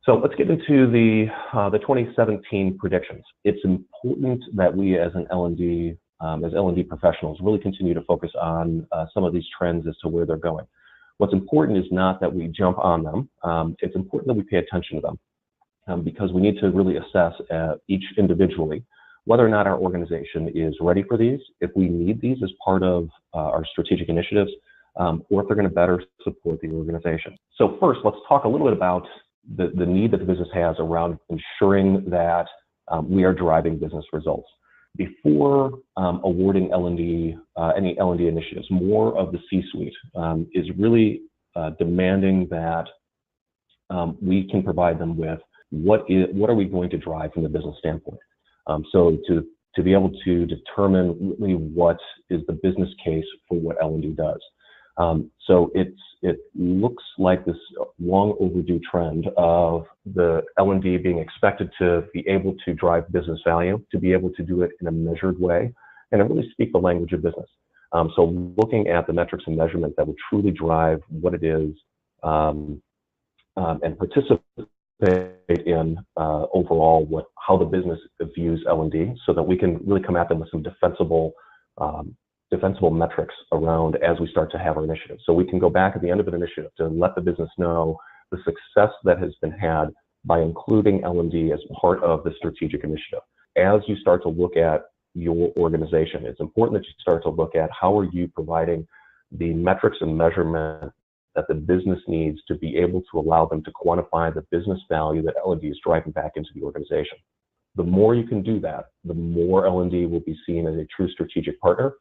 So let's get into the 2017 predictions. It's important that we as an L&D, as L&D professionals, really continue to focus on some of these trends as to where they're going. What's important is not that we jump on them. It's important that we pay attention to them because we need to really assess each individually whether or not our organization is ready for these, if we need these as part of our strategic initiatives, or if they're going to better support the organization. So first, let's talk a little bit about the need that the business has around ensuring that we are driving business results. Before awarding L&D, any L&D initiatives, more of the C-suite is really demanding that we can provide them with what are we going to drive from the business standpoint. So to be able to determine really what is the business case for what L&D does. So it looks like this long overdue trend of the L&D being expected to be able to drive business value, to be able to do it in a measured way, and to really speak the language of business. So looking at the metrics and measurement that will truly drive what it is and participate in overall how the business views L&D, so that we can really come at them with some defensible metrics around as we start to have our initiative. So we can go back at the end of an initiative to let the business know the success that has been had by including L&D as part of the strategic initiative. As you start to look at your organization, it's important that you start to look at how are you providing the metrics and measurement that the business needs to be able to allow them to quantify the business value that L&D is driving back into the organization. The more you can do that, the more L&D will be seen as a true strategic partner.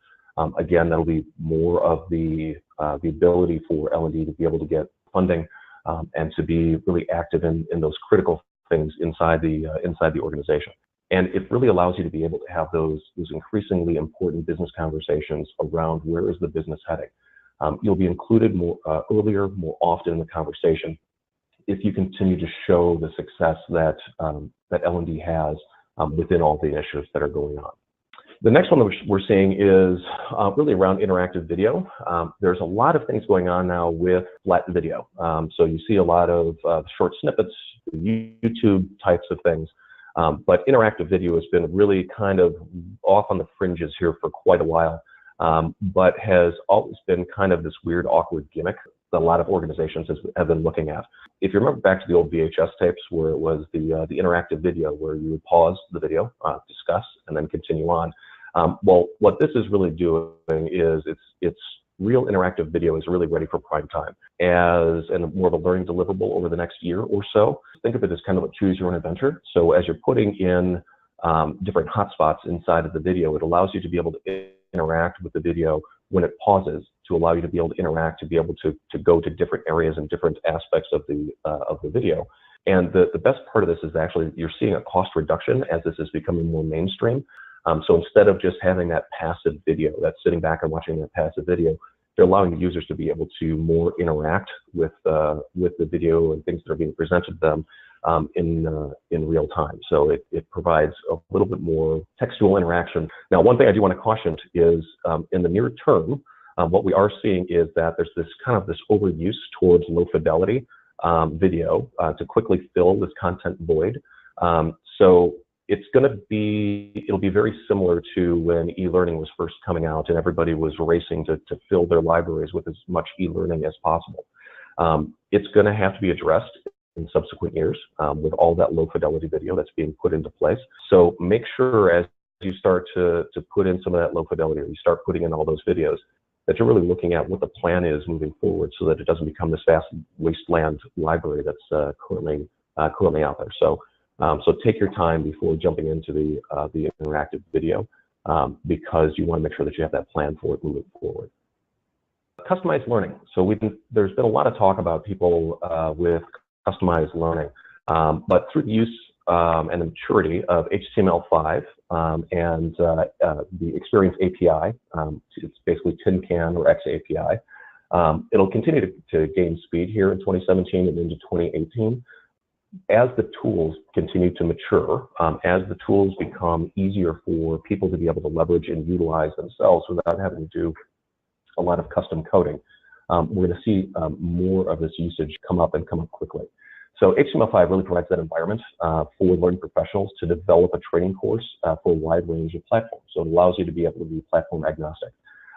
Again, that'll be more of the ability for L&D to be able to get funding and to be really active in those critical things inside the organization. And it really allows you to be able to have those increasingly important business conversations around where is the business heading. You'll be included more earlier, more often in the conversation if you continue to show the success that L&D has within all the initiatives that are going on. The next one that we're seeing is really around interactive video. There's a lot of things going on now with flat video. So you see a lot of short snippets, YouTube types of things. But interactive video has been really kind of off on the fringes here for quite a while, but has always been kind of this weird, awkward gimmick that a lot of organizations have been looking at. If you remember back to the old VHS tapes where it was the interactive video where you would pause the video, discuss, and then continue on. Well, what this is really doing is it's real interactive video is really ready for prime time and more of a learning deliverable over the next year or so. Think of it as kind of a choose your own adventure. So as you're putting in different hotspots inside of the video, it allows you to be able to interact with the video when it pauses, to allow you to be able to interact, to be able to go to different areas and different aspects of the video. And the best part of this is actually you're seeing a cost reduction as this is becoming more mainstream. So instead of just having that passive video, that's sitting back and watching that passive video, they're allowing the users to be able to more interact with the video and things that are being presented to them in real time. So it provides a little bit more textual interaction. Now, one thing I do want to caution is in the near term, what we are seeing is that there's this overuse towards low fidelity video to quickly fill this content void. So it'll be very similar to when e-learning was first coming out and everybody was racing to fill their libraries with as much e-learning as possible. It's going to have to be addressed in subsequent years with all that low fidelity video that's being put into place. So make sure as you start to put in some of that low fidelity, or you start putting in all those videos, that you're really looking at what the plan is moving forward so that it doesn't become this vast wasteland library that's currently out there. So take your time before jumping into the interactive video because you want to make sure that you have that plan for it moving forward. Customized learning. So there's been a lot of talk about people with customized learning, but through the use and the maturity of HTML5 and the Experience API, it's basically Tin Can or xAPI, it'll continue to gain speed here in 2017 and into 2018. As the tools continue to mature, as the tools become easier for people to be able to leverage and utilize themselves without having to do a lot of custom coding, we're going to see more of this usage come up quickly. So HTML5 really provides that environment for learning professionals to develop a training course for a wide range of platforms. So it allows you to be able to be platform agnostic.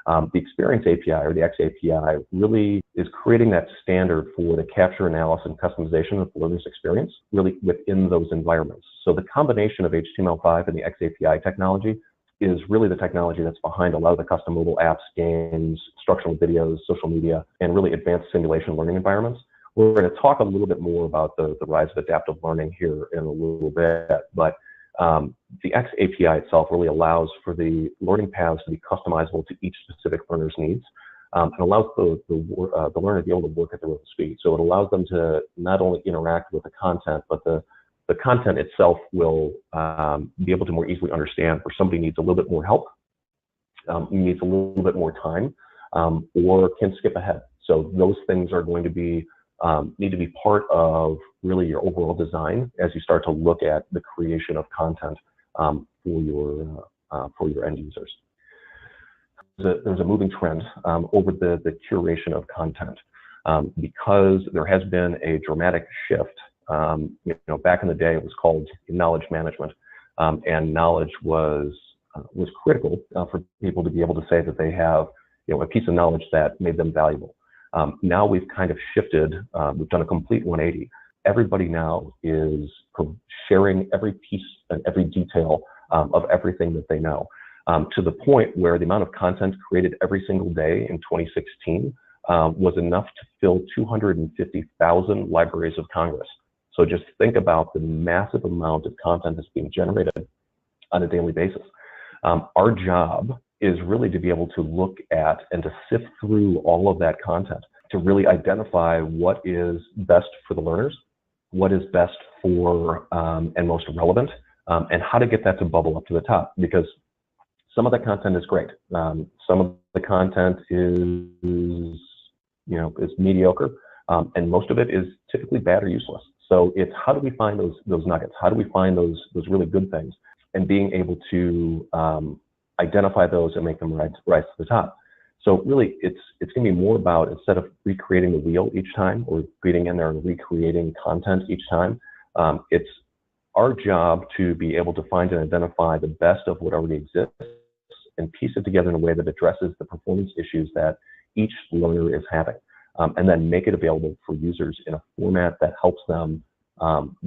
The Experience API, or the xAPI, really is creating that standard for the capture, analysis, and customization of the learner's experience, really within those environments. So the combination of HTML5 and the xAPI technology is really the technology that's behind a lot of the custom mobile apps, games, instructional videos, social media, and really advanced simulation learning environments. We're going to talk a little bit more about the rise of adaptive learning here in a little bit, but the xAPI itself really allows for the learning paths to be customizable to each specific learner's needs, and allows the learner to be able to work at their own speed. So it allows them to not only interact with the content, but the content itself will be able to more easily understand where somebody needs a little bit more help, needs a little bit more time, or can skip ahead. So those things are going to be need to be part of really your overall design as you start to look at the creation of content for your end users. There's a moving trend over the curation of content because there has been a dramatic shift. Back in the day, it was called knowledge management, and knowledge was critical for people to be able to say that they have a piece of knowledge that made them valuable. Now we've kind of shifted, we've done a complete 180. Everybody now is sharing every piece and every detail of everything that they know, to the point where the amount of content created every single day in 2016 was enough to fill 250,000 libraries of Congress. So just think about the massive amount of content that's being generated on a daily basis. Our job is really to be able to look at and to sift through all of that content to really identify what is best for the learners, what is best for and most relevant, and how to get that to bubble up to the top. Because some of the content is great. Some of the content is mediocre, and most of it is typically bad or useless. So it's how do we find those nuggets? How do we find those really good things, and being able to identify those and make them rise to the top. So really, it's going to be more about, instead of recreating the wheel each time or getting in there and recreating content each time, it's our job to be able to find and identify the best of what already exists and piece it together in a way that addresses the performance issues that each learner is having, and then make it available for users in a format that helps them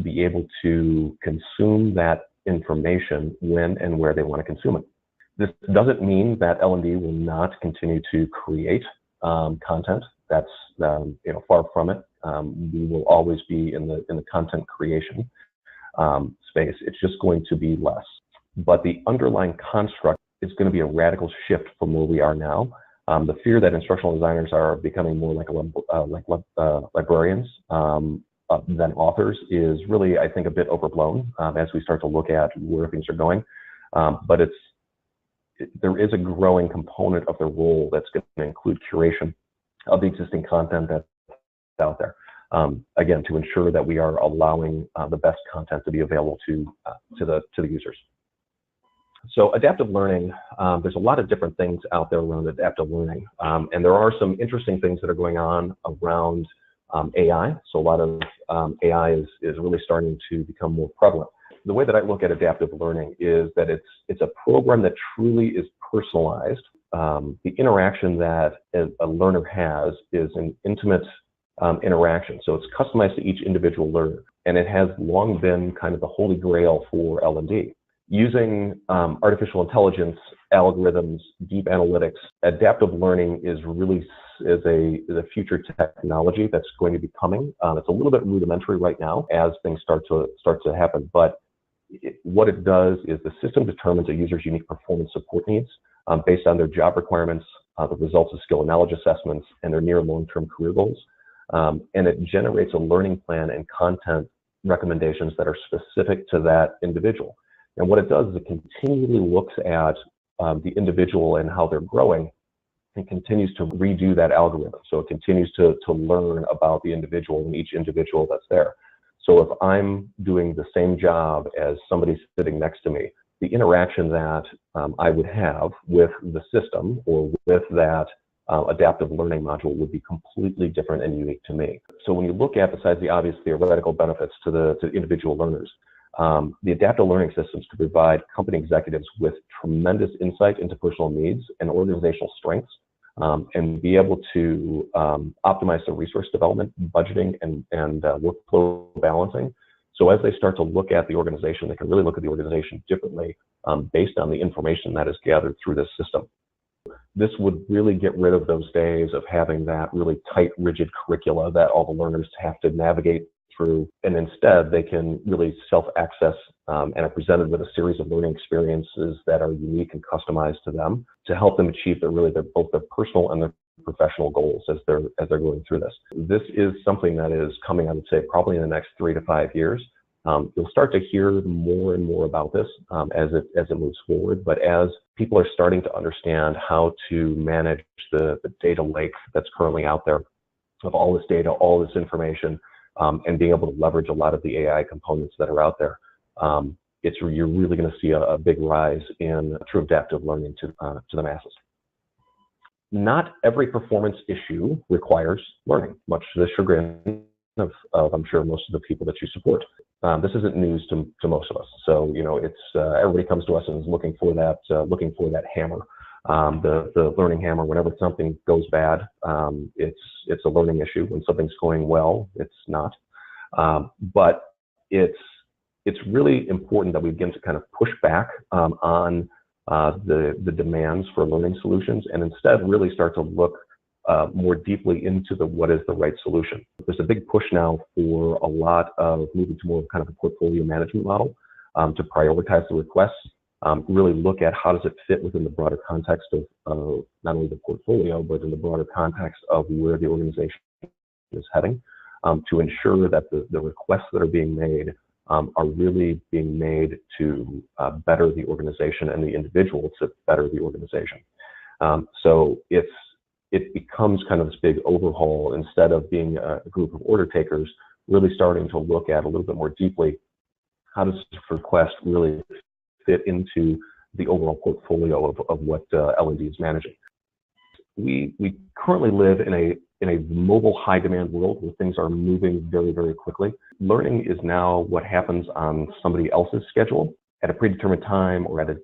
be able to consume that information when and where they want to consume it. This doesn't mean that L&D will not continue to create content. That's far from it. We will always be in the content creation space. It's just going to be less. But the underlying construct is going to be a radical shift from where we are now. The fear that instructional designers are becoming more like librarians than authors is really, I think, a bit overblown as we start to look at where things are going. But there is a growing component of the role that's going to include curation of the existing content that's out there. Again, to ensure that we are allowing the best content to be available to the users. So adaptive learning, there's a lot of different things out there around adaptive learning, and there are some interesting things that are going on around AI. So a lot of AI is really starting to become more prevalent. The way that I look at adaptive learning is that it's a program that truly is personalized. The interaction that a learner has is an intimate interaction. So it's customized to each individual learner, and it has long been kind of the holy grail for L&D. Using artificial intelligence, algorithms, deep analytics, adaptive learning is really a future technology that's going to be coming. It's a little bit rudimentary right now as things start to happen, but what it does is the system determines a user's unique performance support needs based on their job requirements, the results of skill and knowledge assessments, and their near and long-term career goals. And it generates a learning plan and content recommendations that are specific to that individual. And what it does is it continually looks at the individual and how they're growing, and continues to redo that algorithm. So it continues to learn about the individual and each individual that's there. So if I'm doing the same job as somebody sitting next to me, the interaction that I would have with the system or with that adaptive learning module would be completely different and unique to me. So when you look at, besides the obvious theoretical benefits to individual learners, the adaptive learning systems could provide company executives with tremendous insight into personal needs and organizational strengths, and be able to optimize the resource development, budgeting, and workflow balancing. So as they start to look at the organization, they can really look at the organization differently based on the information that is gathered through this system. This would really get rid of those days of having that really tight, rigid curricula that all the learners have to navigate through, and instead they can really self-access and are presented with a series of learning experiences that are unique and customized to them to help them achieve both their personal and their professional goals as they're going through this. This is something that is coming, I would say, probably in the next 3 to 5 years. You'll start to hear more and more about this as it moves forward. But as people are starting to understand how to manage the data lake that's currently out there of all this data, all this information, and being able to leverage a lot of the AI components that are out there, you're really going to see a big rise in true adaptive learning to the masses. Not every performance issue requires learning, much to the chagrin of I'm sure most of the people that you support. This isn't news to most of us. So it's everybody comes to us and is looking for that hammer, the learning hammer. Whenever something goes bad, it's a learning issue. When something's going well, it's not. But it's really important that we begin to kind of push back on the demands for learning solutions, and instead really start to look more deeply into what is the right solution. There's a big push now for a lot of moving to more of kind of a portfolio management model to prioritize the requests, really look at how does it fit within the broader context of not only the portfolio, but in the broader context of where the organization is heading, to ensure that the requests that are being made are really being made to better the organization and the individual to better the organization. So it becomes kind of this big overhaul. Instead of being a group of order takers, really starting to look at a little bit more deeply, how does this request really fit into the overall portfolio of what L&D is managing. We currently live in a mobile high demand world where things are moving very, very quickly. Learning is now what happens on somebody else's schedule at a predetermined time or at a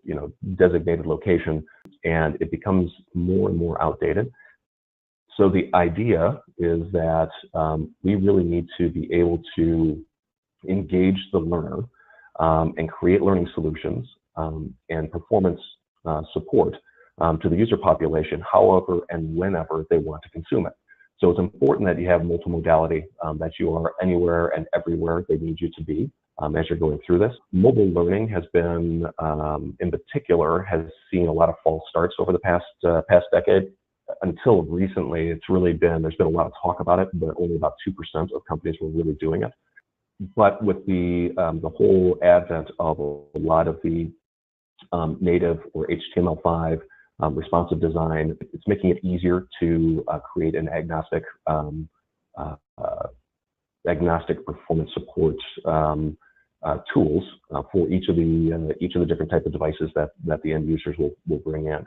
designated location, and it becomes more and more outdated. So the idea is that we really need to be able to engage the learner and create learning solutions and performance support to the user population, however and whenever they want to consume it. So it's important that you have multimodality, that you are anywhere and everywhere they need you to be as you're going through this. Mobile learning has been, in particular, has seen a lot of false starts over the past decade. Until recently, there's been a lot of talk about it, but only about 2% of companies were really doing it. But with the whole advent of a lot of the native or HTML5 responsive design, it's making it easier to create an agnostic performance support tools for each of the different types of devices that the end users will bring in.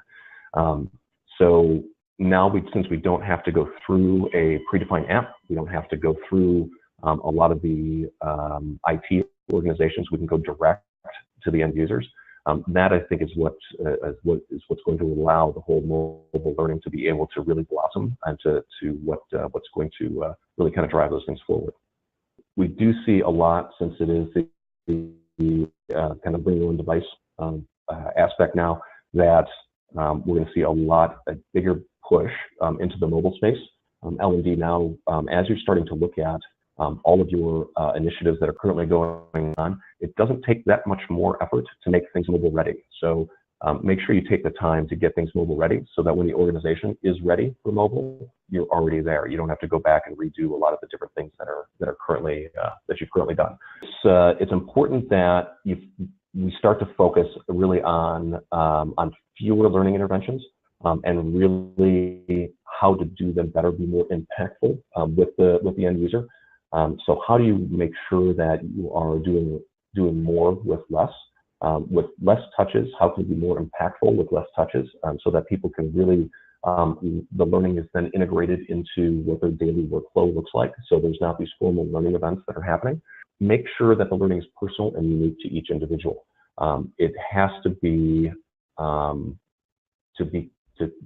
So now, since we don't have to go through a predefined app, we don't have to go through a lot of the IT organizations. We can go direct to the end users. That, I think, is what's going to allow the whole mobile learning to be able to really blossom and to what's going to really kind of drive those things forward. We do see a lot, since it is the kind of bring your own device aspect now, that we're going to see a bigger push into the mobile space. L&D now, as you're starting to look at all of your initiatives that are currently going on, it doesn't take that much more effort to make things mobile ready. So make sure you take the time to get things mobile ready so that when the organization is ready for mobile, you're already there. You don't have to go back and redo a lot of the different things that you've currently done. It's important that we start to focus really on fewer learning interventions and really how to do them better, be more impactful with the end user. So how do you make sure that you are doing more with less touches? How can you be more impactful with less touches so that people can really The learning is then integrated into what their daily workflow looks like. So there's not these formal learning events that are happening. Make sure that the learning is personal and unique to each individual. It has to be to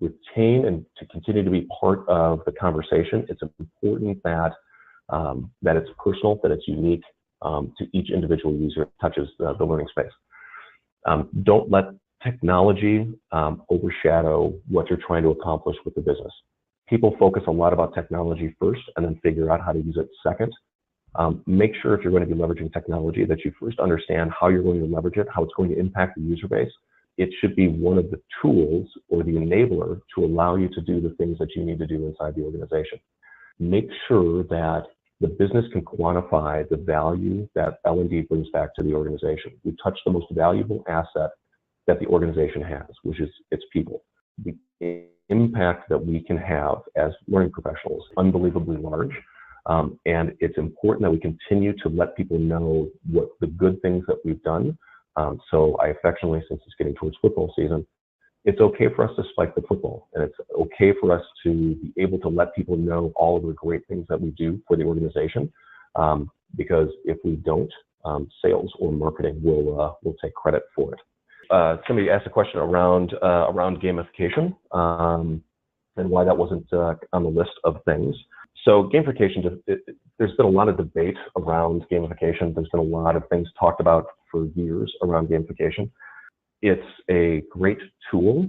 retain and to continue to be part of the conversation. It's important that that it's personal, that it's unique to each individual user that touches the learning space. Don't let technology overshadow what you're trying to accomplish with the business. People focus a lot about technology first and then figure out how to use it second. Make sure if you're going to be leveraging technology that you first understand how you're going to leverage it, how it's going to impact the user base. It should be one of the tools or the enabler to allow you to do the things that you need to do inside the organization. Make sure that the business can quantify the value that L&D brings back to the organization. We touch the most valuable asset that the organization has, which is its people. The impact that we can have as learning professionals is unbelievably large. And it's important that we continue to let people know what the good things that we've done. So I affectionately, since it's getting towards football season, it's okay for us to spike the football, and it's okay for us to be able to let people know all of the great things that we do for the organization. Because if we don't, sales or marketing will take credit for it. Somebody asked a question around gamification and why that wasn't on the list of things. So gamification, there's been a lot of debate around gamification. There's been a lot of things talked about for years around gamification. It's a great tool.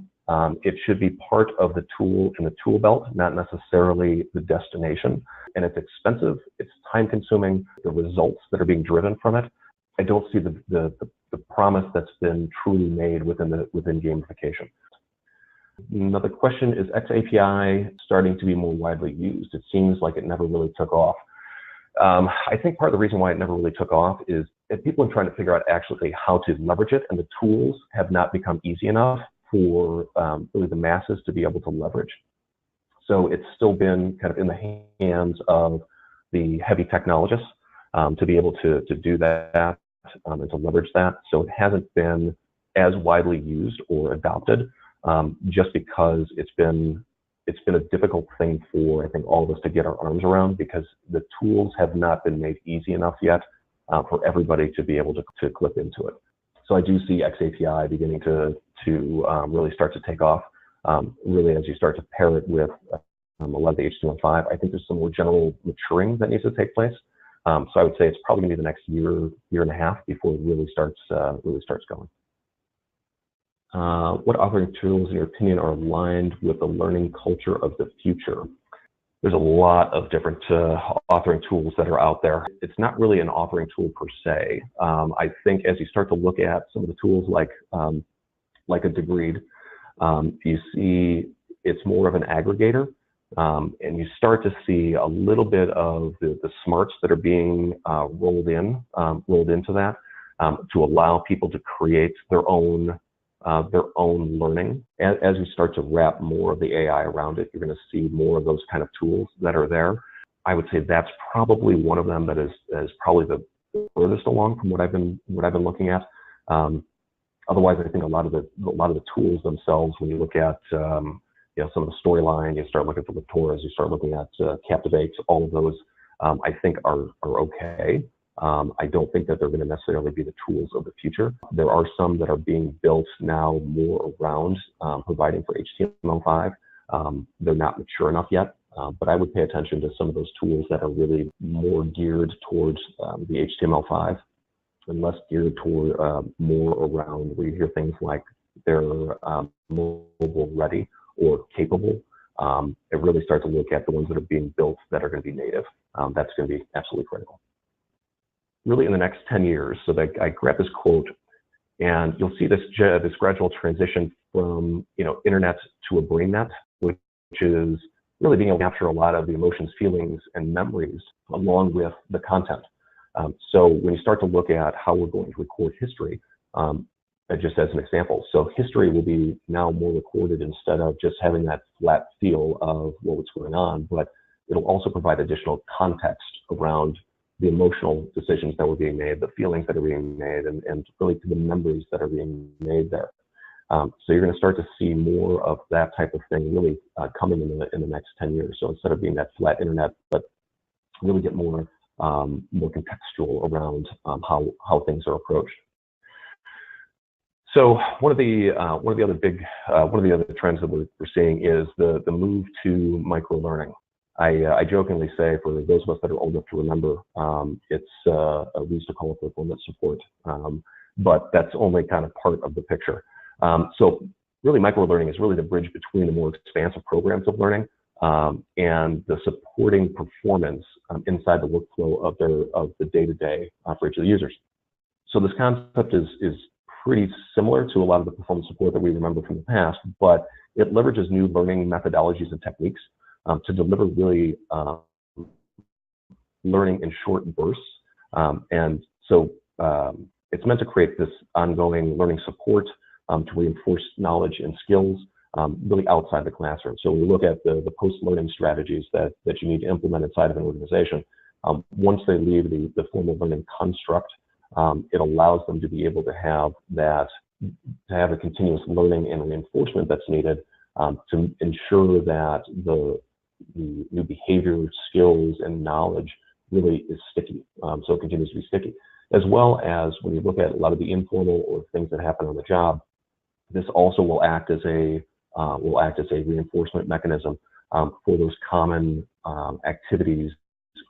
It should be part of the tool in the tool belt, not necessarily the destination. And it's expensive, it's time consuming, the results that are being driven from it. I don't see the promise that's been truly made within gamification. Another question, is xAPI starting to be more widely used? It seems like it never really took off. I think part of the reason why it never really took off is that people are trying to figure out actually how to leverage it, and the tools have not become easy enough for really the masses to be able to leverage. So it's still been kind of in the hands of the heavy technologists to be able to do that and to leverage that. So it hasn't been as widely used or adopted just because it's been a difficult thing for, I think, all of us to get our arms around, because the tools have not been made easy enough yet for everybody to be able to clip into it. So I do see xAPI beginning to really start to take off, really as you start to pair it with a lot of the HTML5. I think there's some more general maturing that needs to take place. So I would say it's probably going to be the next year and a half before it really starts going. What authoring tools, in your opinion, are aligned with the learning culture of the future? There's a lot of different authoring tools that are out there. It's not really an authoring tool per se. I think as you start to look at some of the tools like a Degreed, you see it's more of an aggregator, and you start to see a little bit of the smarts that are being rolled into that to allow people to create their own learning. As you start to wrap more of the AI around it, you're going to see more of those kind of tools that are there. I would say that's probably one of them that is probably the furthest along from what I've been looking at. Otherwise, I think a lot of the tools themselves, when you look at some of the storyline, you start looking at the Lectoras, you start looking at Captivate, all of those, I think are okay. I don't think that they're going to necessarily be the tools of the future. There are some that are being built now more around providing for HTML5. They're not mature enough yet, but I would pay attention to some of those tools that are really more geared towards the HTML5 and less geared toward more around where you hear things like they're mobile ready or capable. It really starts to look at the ones that are being built that are going to be native. That's going to be absolutely critical. Really in the next 10 years, so that I grabbed this quote, and you'll see this gradual transition from internet to a brain net, which is really being able to capture a lot of the emotions, feelings, and memories along with the content. So when you start to look at how we're going to record history, just as an example, so history will be now more recorded instead of just having that flat feel of what's going on, but it'll also provide additional context around the emotional decisions that were being made, the feelings that are being made, and really the memories that are being made there. So you're going to start to see more of that type of thing really coming in the next 10 years. So instead of being that flat internet, but really get more contextual around how things are approached. So one of the other trends that we're seeing is the move to microlearning. I jokingly say, for those of us that are old enough to remember, we used to call it performance support, but that's only kind of part of the picture. So really, microlearning is really the bridge between the more expansive programs of learning and the supporting performance inside the workflow of the day-to-day for each of the users. So this concept is pretty similar to a lot of the performance support that we remember from the past, but it leverages new learning methodologies and techniques to deliver really learning in short bursts. And so it's meant to create this ongoing learning support to reinforce knowledge and skills really outside the classroom. So when we look at the post-learning strategies that you need to implement inside of an organization, once they leave the formal learning construct, it allows them to be able to have a continuous learning and reinforcement that's needed to ensure that the new behavior, skills, and knowledge really is sticky. So it continues to be sticky. As well as when you look at a lot of the informal or things that happen on the job, this also will act as a reinforcement mechanism for those common activities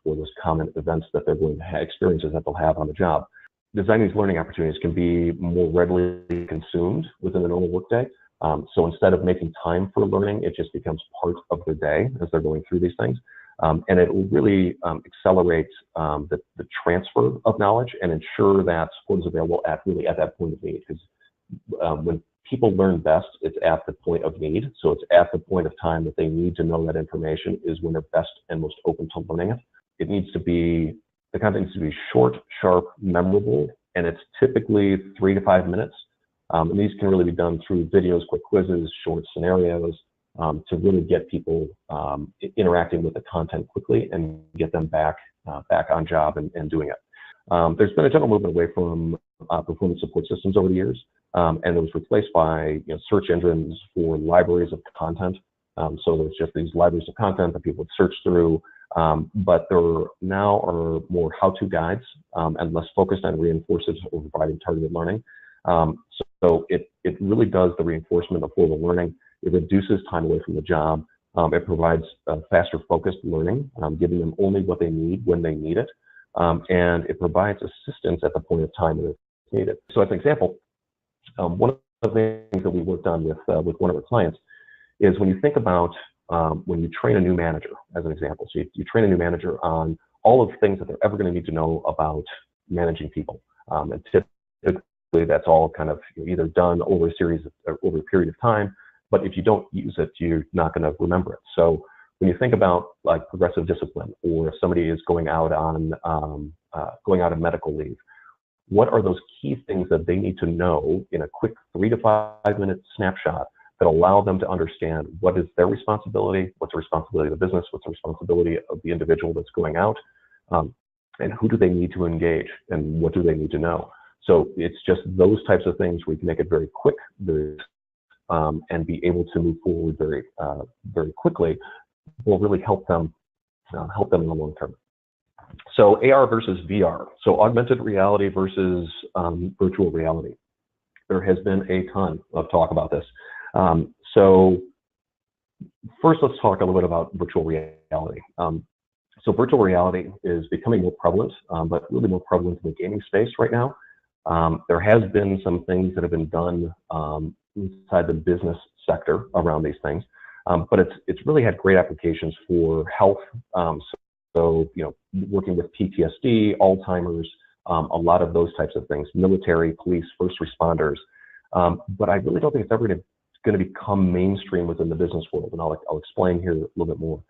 or those common events that they're going to have, experiences that they'll have on the job. Designing these learning opportunities can be more readily consumed within the normal workday. So instead of making time for learning, it just becomes part of their day as they're going through these things. And it will really accelerate the transfer of knowledge and ensure that support is available at that point of need. Because when people learn best, it's at the point of need. So it's at the point of time that they need to know that information is when they're best and most open to learning it. The content needs to be short, sharp, memorable, and it's typically 3 to 5 minutes. And these can really be done through videos, quick quizzes, short scenarios, to really get people interacting with the content quickly and get them back on job and doing it. There's been a general movement away from performance support systems over the years, and it was replaced by search engines for libraries of content. So there's just these libraries of content that people search through, but there now are more how-to guides and less focused on reinforcements or providing targeted learning. So it really does the reinforcement of formal learning. It reduces time away from the job. It provides faster focused learning, giving them only what they need when they need it. And it provides assistance at the point of time that it's needed. So as an example, one of the things that we worked on with one of our clients is when you think about when you train a new manager, as an example. So you train a new manager on all of the things that they're ever going to need to know about managing people. And typically that's all kind of either done over a period of time, but if you don't use it, you're not going to remember it. So when you think about like progressive discipline, or if somebody is going out on medical leave, what are those key things that they need to know in a quick 3 to 5 minute snapshot that allow them to understand what is their responsibility, what's the responsibility of the business, what's the responsibility of the individual that's going out, and who do they need to engage, and what do they need to know. So it's just those types of things where you can make it very quick, and be able to move forward very quickly will really help them in the long term. So AR versus VR, so augmented reality versus virtual reality. There has been a ton of talk about this. So first, let's talk a little bit about virtual reality. So virtual reality is becoming more prevalent, but really more prevalent in the gaming space right now. There has been some things that have been done inside the business sector around these things, but it's really had great applications for health. So working with PTSD, Alzheimer's, a lot of those types of things, military, police, first responders. But I really don't think it's ever going to become mainstream within the business world, and I'll explain here a little bit more.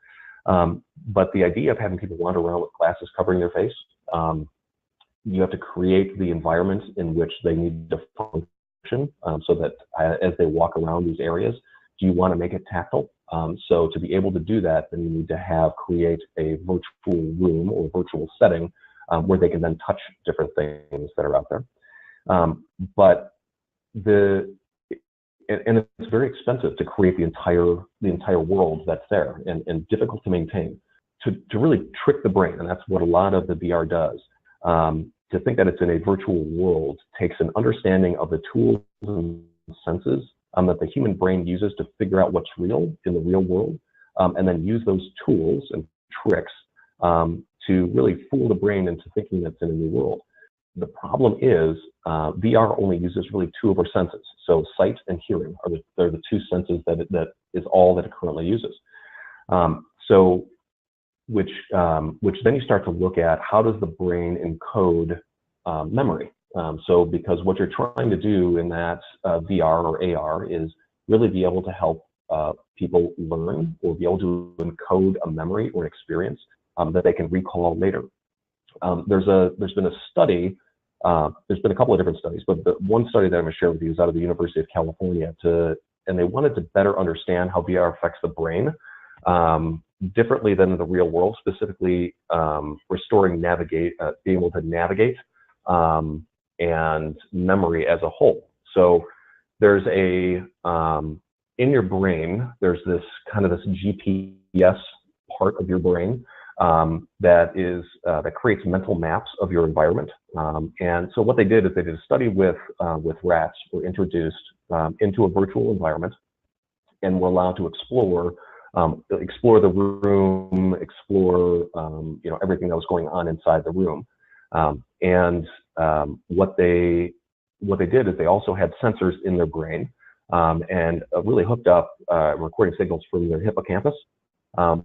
But the idea of having people wander around with glasses covering their face, you have to create the environment in which they need to function, so that as they walk around these areas, do you want to make it tactile? So to be able to do that, then you need to create a virtual room or virtual setting where they can then touch different things that are out there. But and it's very expensive to create the entire world that's there, and difficult to maintain. To really trick the brain, and that's what a lot of the VR does. To think that it's in a virtual world takes an understanding of the tools and senses that the human brain uses to figure out what's real in the real world, and then use those tools and tricks to really fool the brain into thinking that's in a new world. The problem is VR only uses really two of our senses. So sight and hearing are the two senses that is all that it currently uses. Which then you start to look at how does the brain encode memory. Because what you're trying to do in that VR or AR is really be able to help people learn or be able to encode a memory or an experience that they can recall later. There's been a study, there's been a couple of different studies, but the one study that I'm going to share with you is out of the University of California, and they wanted to better understand how VR affects the brain differently than in the real world, specifically restoring being able to navigate and memory as a whole. So there's in your brain, there's this GPS part of your brain that creates mental maps of your environment. And so what they did is they did a study with rats, were introduced into a virtual environment, and were allowed to explore the room, explore everything that was going on inside the room. What they did is they also had sensors in their brain and really hooked up recording signals from their hippocampus,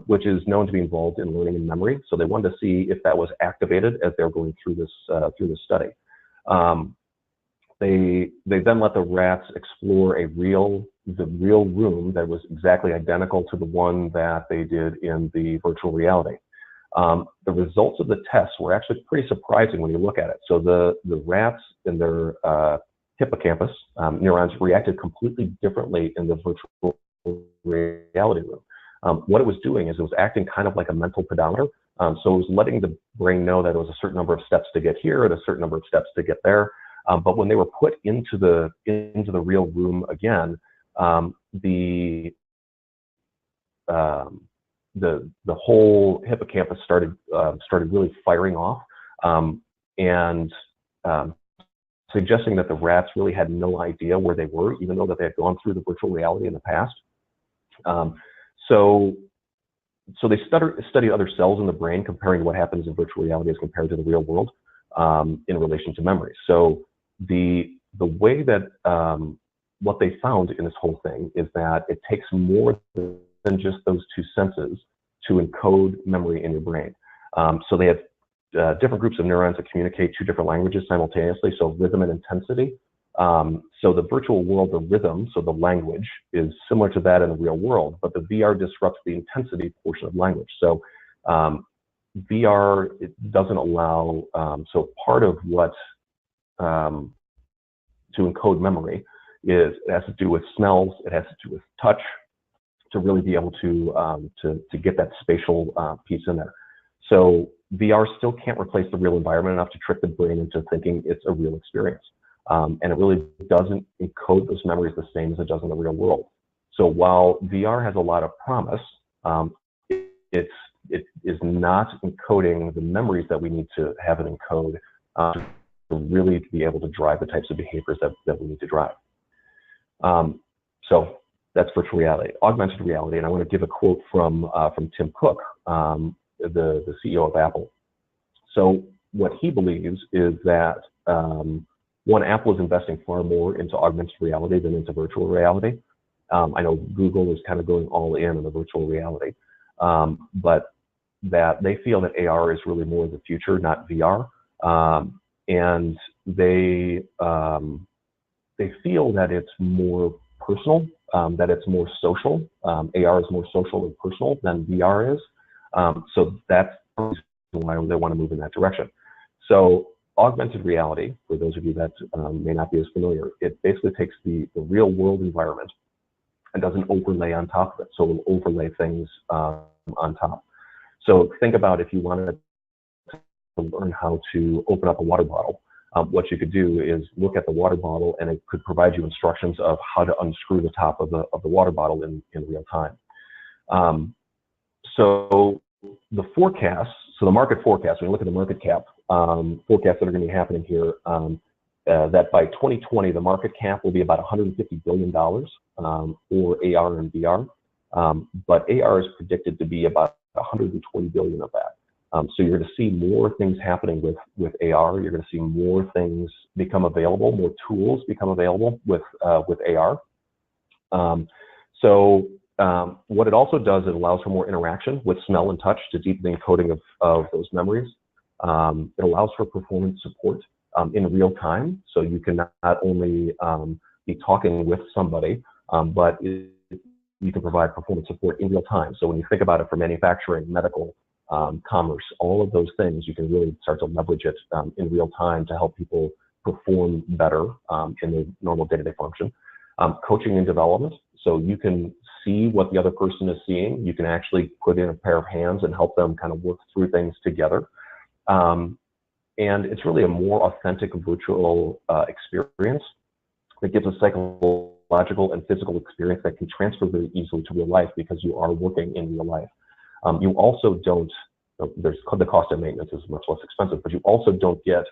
which is known to be involved in learning and memory. So they wanted to see if that was activated as they were going through this study. They then let the rats explore the real room that was exactly identical to the one that they did in the virtual reality. The results of the tests were actually pretty surprising when you look at it. So the rats in their hippocampus neurons reacted completely differently in the virtual reality room. What it was doing is it was acting kind of like a mental pedometer. So it was letting the brain know that it was a certain number of steps to get here and a certain number of steps to get there. But when they were put into the real room again, the whole hippocampus started really firing off, and suggesting that the rats really had no idea where they were, even though that they had gone through the virtual reality in the past. So they studied other cells in the brain, comparing what happens in virtual reality as compared to the real world in relation to memory. So the way that what they found in this whole thing is that it takes more than just those two senses to encode memory in your brain. So they have different groups of neurons that communicate two different languages simultaneously, so rhythm and intensity. So the virtual world, the rhythm, so the language, is similar to that in the real world, but the VR disrupts the intensity portion of language. So VR, it doesn't allow, so part of what to encode memory is it has to do with smells, it has to do with touch, to really be able to get that spatial piece in there. So VR still can't replace the real environment enough to trick the brain into thinking it's a real experience. And it really doesn't encode those memories the same as it does in the real world. So while VR has a lot of promise, it is not encoding the memories that we need to have it encode to really be able to drive the types of behaviors that we need to drive. So that's virtual reality. Augmented reality, and I want to give a quote from Tim Cook, the CEO of Apple. So what he believes is that one, Apple is investing far more into augmented reality than into virtual reality. I know Google is kind of going all in on the virtual reality, but that they feel that AR is really more the future, not VR. And they feel that it's more personal, that it's more social. AR is more social and personal than VR is. So that's why they want to move in that direction. So augmented reality, for those of you that may not be as familiar, it basically takes the real world environment and does an overlay on top of it. So it will overlay things on top. So think about if you wanted to learn how to open up a water bottle. what you could do is look at the water bottle, and it could provide you instructions of how to unscrew the top of the water bottle in real time. So the forecasts, so the market forecast, when you look at the market cap forecasts that are going to be happening here, that by 2020, the market cap will be about $150 billion for AR and VR. But AR is predicted to be about 120 billion of that. So you're going to see more things happening with AR. You're going to see more things become available, more tools become available with AR. What it also does, it allows for more interaction with smell and touch to deepen the encoding of those memories. It allows for performance support in real time, so you can not only be talking with somebody, but you can provide performance support in real time. So when you think about it for manufacturing, medical, commerce, all of those things, you can really start to leverage it in real time to help people perform better in their normal day-to-day function. Coaching and development, so you can see what the other person is seeing. You can actually put in a pair of hands and help them kind of work through things together. And it's really a more authentic virtual experience that gives a psychological and physical experience that can transfer very easily to real life because you are working in real life. You also don't, the cost of maintenance is much less expensive, but you also don't get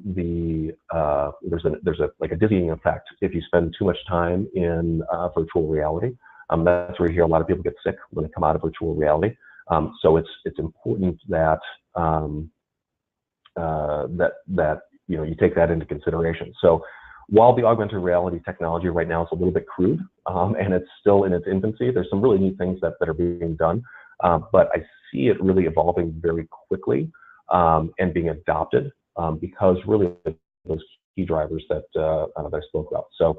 there's a dizzying effect if you spend too much time in virtual reality. That's where you hear a lot of people get sick when they come out of virtual reality. So it's important that you take that into consideration. So while the augmented reality technology right now is a little bit crude and it's still in its infancy, there's some really neat things that are being done. But I see it really evolving very quickly and being adopted because really those key drivers that I spoke about. So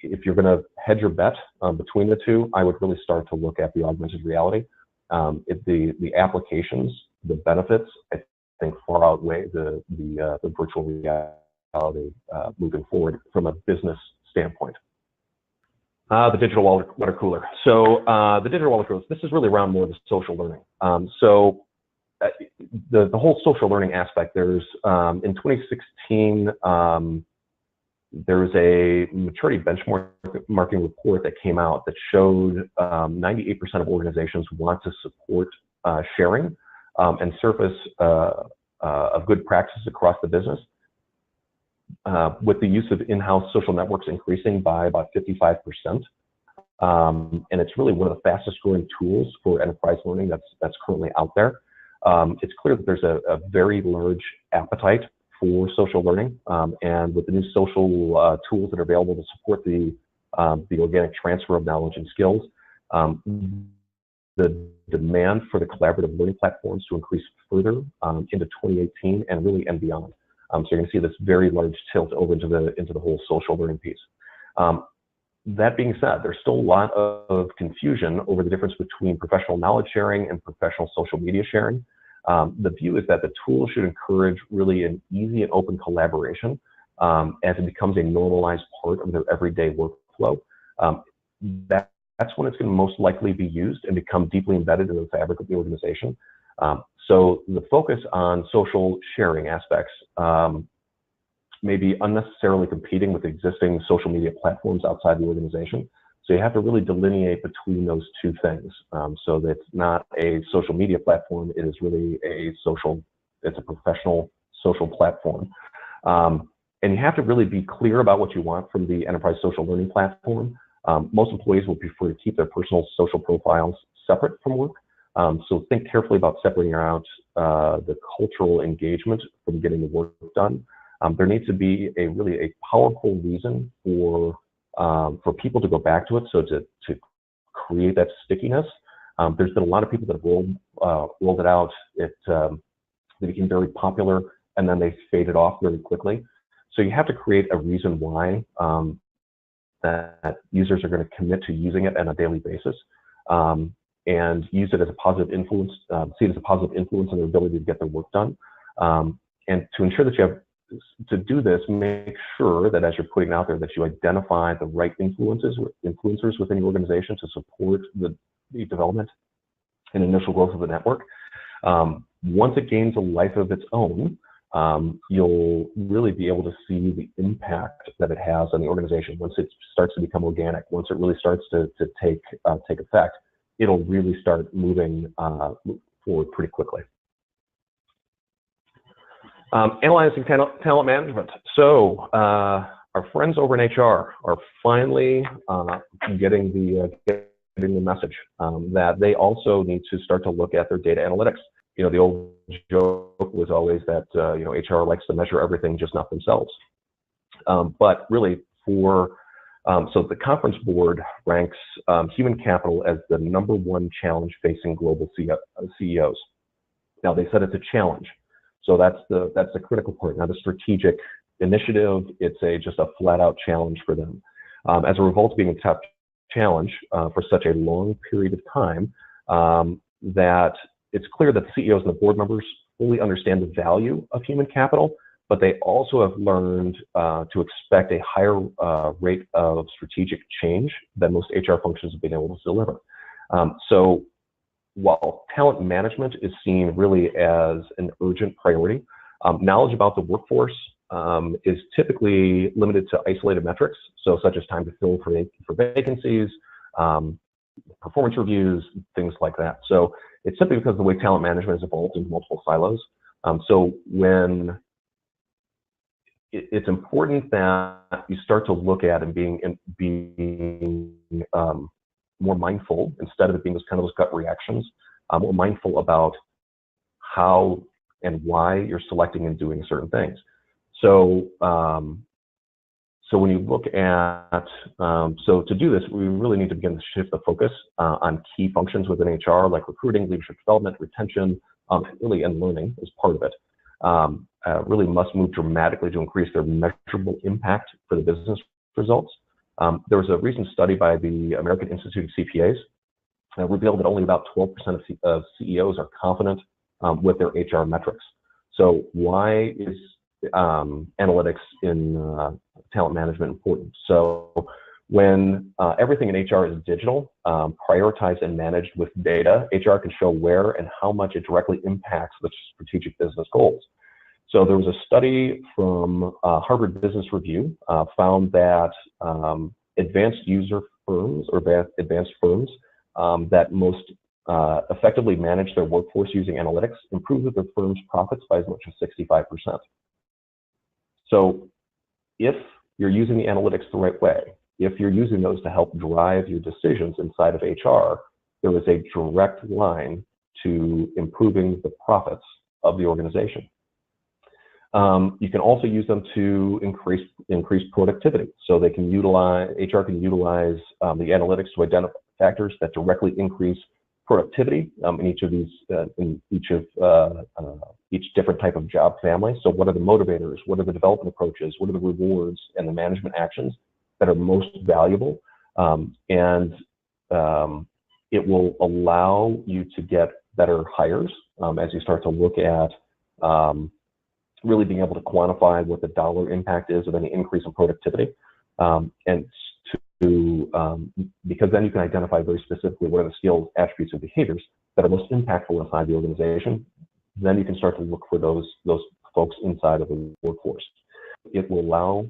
if you're going to hedge your bet between the two, I would really start to look at the augmented reality. The applications, the benefits, I think far outweigh the virtual reality moving forward from a business standpoint. The digital water cooler. So the digital water cooler, this is really around more of the social learning. The whole social learning aspect, there's in 2016, there was a maturity benchmarking report that came out that showed 98% of organizations want to support sharing and surface of good practices across the business. With the use of in-house social networks increasing by about 55%. And it's really one of the fastest growing tools for enterprise learning that's currently out there. It's clear that there's a very large appetite for social learning, and with the new social tools that are available to support the organic transfer of knowledge and skills, the demand for the collaborative learning platforms to increase further into 2018 and beyond. So you're going to see this very large tilt over into the whole social learning piece. That being said, there's still a lot of confusion over the difference between professional knowledge sharing and professional social media sharing. The view is that the tool should encourage really an easy and open collaboration as it becomes a normalized part of their everyday workflow. That's when it's going to most likely be used and become deeply embedded in the fabric of the organization. So the focus on social sharing aspects may be unnecessarily competing with existing social media platforms outside the organization. So you have to really delineate between those two things. So that it's not a social media platform, it is really it's a professional social platform. And you have to really be clear about what you want from the enterprise social learning platform. Most employees will prefer to keep their personal social profiles separate from work. So think carefully about separating out the cultural engagement from getting the work done. There needs to be really a powerful reason for people to go back to it, so to create that stickiness. There's been a lot of people that have rolled it out. They became very popular, and then they faded off very quickly. So you have to create a reason why that users are going to commit to using it on a daily basis, and use it as a positive influence, see it as a positive influence on their ability to get their work done. And to ensure that you have, to do this, make sure that as you're putting it out there that you identify the right influencers within your organization to support the development and initial growth of the network. Once it gains a life of its own, you'll really be able to see the impact that it has on the organization. Once it starts to become organic, once it really starts to take effect, it'll really start moving forward pretty quickly. Analyzing talent management. So our friends over in HR are finally getting the message that they also need to start to look at their data analytics. You know, the old joke was always that you know, HR likes to measure everything, just not themselves. But really, so the conference board ranks human capital as the #1 challenge facing global CEOs. Now, they said it's a challenge, so that's the critical part. Now, the strategic initiative, it's just a flat-out challenge for them. As a result of being a tough challenge for such a long period of time, that it's clear that the CEOs and the board members fully understand the value of human capital, but they also have learned to expect a higher rate of strategic change than most HR functions have been able to deliver. So while talent management is seen really as an urgent priority, knowledge about the workforce is typically limited to isolated metrics, so such as time to fill for vacancies, performance reviews, things like that. So it's simply because of the way talent management has evolved into multiple silos. So when it's important that you start to look at and being more mindful, instead of it being those gut reactions, more mindful about how and why you're selecting and doing certain things. So, so when you look at, so to do this, we really need to begin to shift the focus on key functions within HR, like recruiting, leadership development, retention, really, and learning is part of it. Really must move dramatically to increase their measurable impact for the business results. There was a recent study by the American Institute of CPAs that revealed that only about 12% of CEOs are confident with their HR metrics. So why is analytics in talent management important? So when everything in HR is digital, prioritized and managed with data, HR can show where and how much it directly impacts the strategic business goals. So there was a study from Harvard Business Review found that advanced user firms or advanced firms that most effectively manage their workforce using analytics improved their firm's profits by as much as 65%. So if you're using the analytics the right way, if you're using those to help drive your decisions inside of HR, there is a direct line to improving the profits of the organization. You can also use them to increase productivity. So they can utilize, HR can utilize the analytics to identify factors that directly increase productivity in each different type of job family. So what are the motivators? What are the development approaches? What are the rewards and the management actions that are most valuable? And it will allow you to get better hires as you start to look at really being able to quantify what the dollar impact is of any increase in productivity. Because then you can identify very specifically what are the skills, attributes, and behaviors that are most impactful inside the organization. Then you can start to look for those folks inside of the workforce. It will allow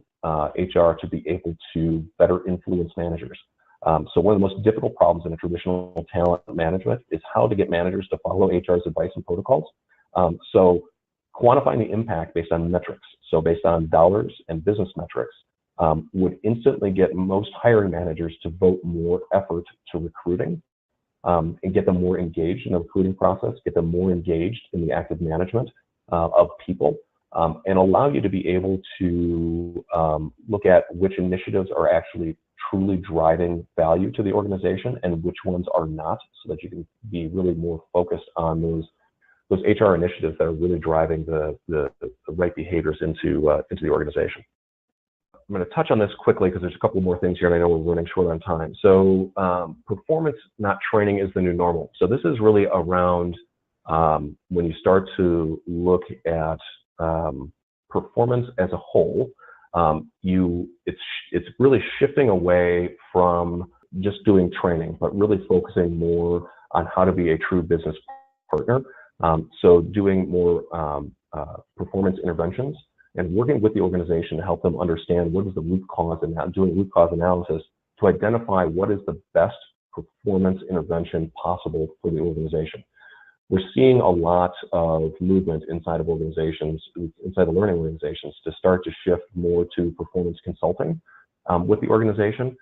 HR to be able to better influence managers. So one of the most difficult problems in a traditional talent management is how to get managers to follow HR's advice and protocols. So quantifying the impact based on metrics, so based on dollars and business metrics, would instantly get most hiring managers to vote more effort to recruiting and get them more engaged in the recruiting process, get them more engaged in the active management of people, and allow you to be able to look at which initiatives are actually truly driving value to the organization and which ones are not, so that you can be really more focused on those HR initiatives that are really driving the right behaviors into the organization. I'm going to touch on this quickly because there's a couple more things here and I know we're running short on time. So performance, not training, is the new normal. So this is really around when you start to look at performance as a whole, it's really shifting away from just doing training, but really focusing more on how to be a true business partner. So doing more performance interventions and working with the organization to help them understand what is the root cause and doing root cause analysis to identify what is the best performance intervention possible for the organization. We're seeing a lot of movement inside of organizations, inside of learning organizations, to start to shift more to performance consulting with the organization,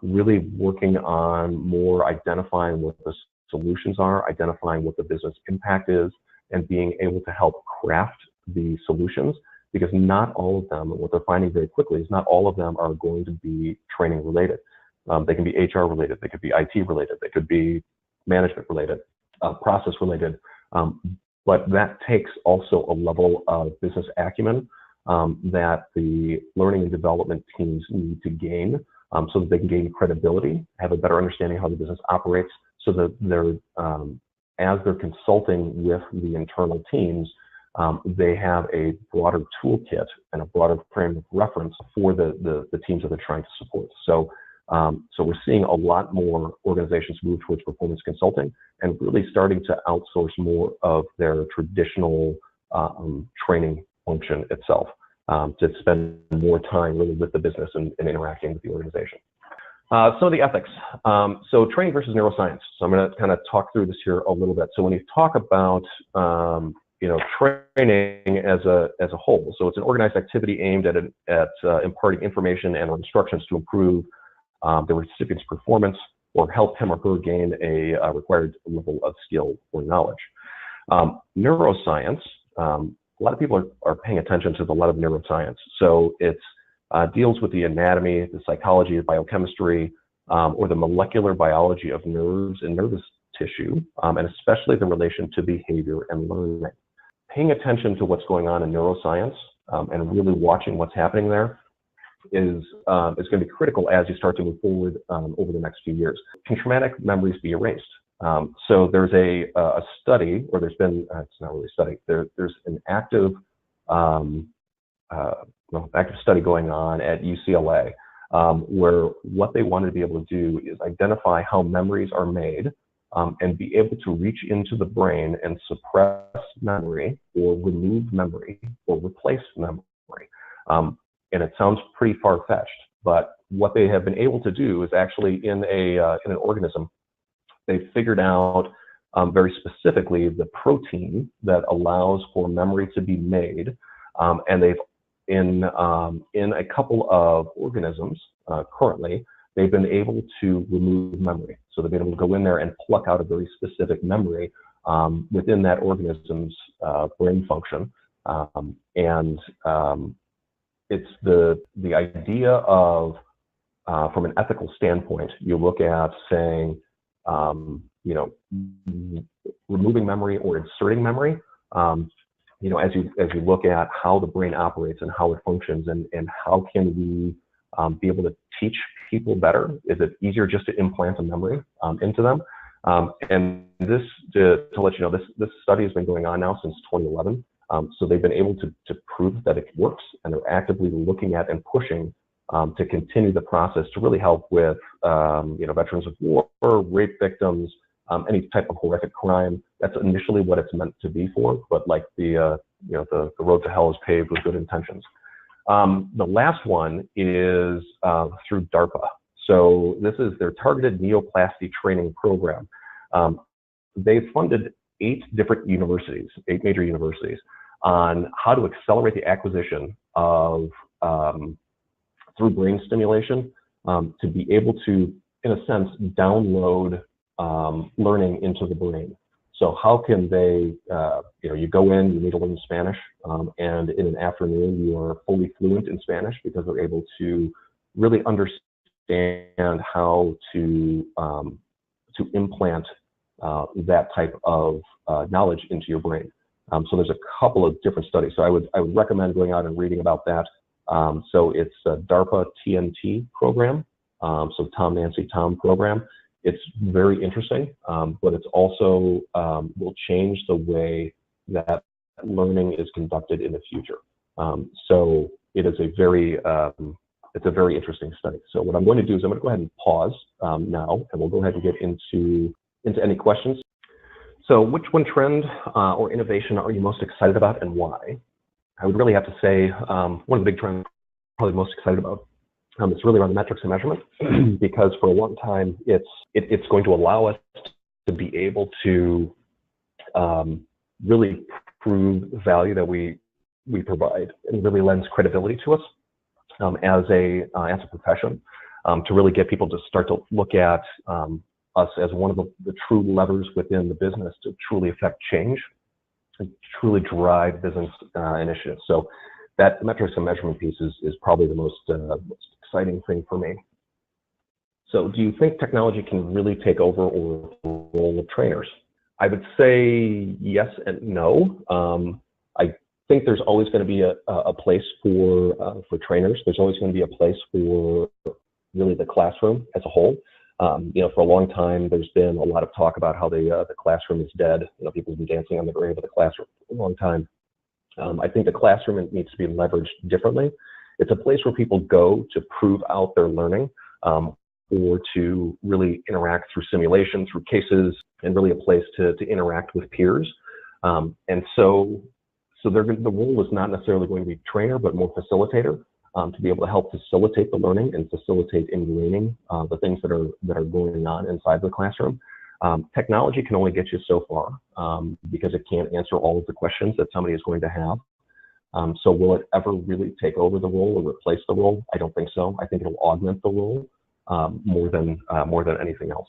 really working on more identifying what the solutions are, identifying what the business impact is, and being able to help craft the solutions, because not all of them, and what they're finding very quickly is not all of them are going to be training related. They can be HR related, they could be IT related, they could be management related, process related, but that takes also a level of business acumen that the learning and development teams need to gain so that they can gain credibility, have a better understanding of how the business operates, so that they're, as they're consulting with the internal teams, they have a broader toolkit and a broader frame of reference for the teams that they're trying to support. So we're seeing a lot more organizations move towards performance consulting and really starting to outsource more of their traditional training function itself, to spend more time really with the business and interacting with the organization. Some of the ethics. So training versus neuroscience. So I'm going to kind of talk through this here a little bit. So when you talk about training as a whole, so it's an organized activity aimed at imparting information and instructions to improve the recipient's performance or help him or her gain a required level of skill or knowledge. Neuroscience, a lot of people are paying attention to a lot of neuroscience. So it's deals with the anatomy, the psychology, the biochemistry, or the molecular biology of nerves and nervous tissue, and especially the relation to behavior and learning. Paying attention to what's going on in neuroscience and really watching what's happening there is going to be critical as you start to move forward over the next few years. Can traumatic memories be erased? So there's a study, or there's been, it's not really a study, there's an active study going on at UCLA where what they wanted to be able to do is identify how memories are made and be able to reach into the brain and suppress memory or remove memory or replace memory. And it sounds pretty far-fetched, but what they have been able to do is actually in an organism, they figured out very specifically the protein that allows for memory to be made, and they've in a couple of organisms currently, they've been able to remove memory. So they've been able to go in there and pluck out a very specific memory within that organism's brain function, it's the idea of from an ethical standpoint, you look at saying, removing memory or inserting memory, as you look at how the brain operates and how it functions, and how can we be able to teach people better? Is it easier just to implant a memory into them? And this, to let you know, this study has been going on now since 2011. So they've been able to prove that it works, and they're actively looking at and pushing to continue the process to really help with veterans of war, rape victims, any type of horrific crime. That's initially what it's meant to be for, but like the road to hell is paved with good intentions. The last one is through DARPA. So this is their targeted neoplasty training program. They've funded 8 major universities on how to accelerate the acquisition of through brain stimulation to be able to, in a sense, download learning into the brain. So how can they, you go in, you need to learn Spanish, and in an afternoon you are fully fluent in Spanish because they're able to really understand how to implant that type of knowledge into your brain. So there's a couple of different studies. So I would recommend going out and reading about that. So it's a DARPA TNT program, so Tom Nancy Tom program. It's very interesting, but it's also will change the way that learning is conducted in the future. So it is a very it's a very interesting study. So what I'm going to do is I'm going to go ahead and pause now, and we'll go ahead and get into any questions. So which one trend or innovation are you most excited about and why? I would really have to say one of the big trends I'm probably most excited about is really around the metrics and measurement, because for a long time it's going to allow us to be able to really prove the value that we provide, and really lends credibility to us as a profession, to really get people to start to look at us as one of the true levers within the business to truly affect change and truly drive business initiatives. So that metrics and measurement piece is probably the most exciting thing for me. So do you think technology can really take over or the role of trainers? I would say yes and no. I think there's always going to be a place for trainers. There's always going to be a place for really the classroom as a whole. You know, for a long time, there's been a lot of talk about how the classroom is dead. You know, people have been dancing on the grave of the classroom for a long time. I think the classroom needs to be leveraged differently. It's a place where people go to prove out their learning, or to really interact through simulation, through cases, and really a place to interact with peers. And so the role is not necessarily going to be trainer, but more facilitator, to be able to help facilitate the learning and facilitate ingraining the things that are going on inside the classroom. Technology can only get you so far, because it can't answer all of the questions that somebody is going to have. So will it ever really take over the role or replace the role? I don't think so. I think it'll augment the role more than anything else.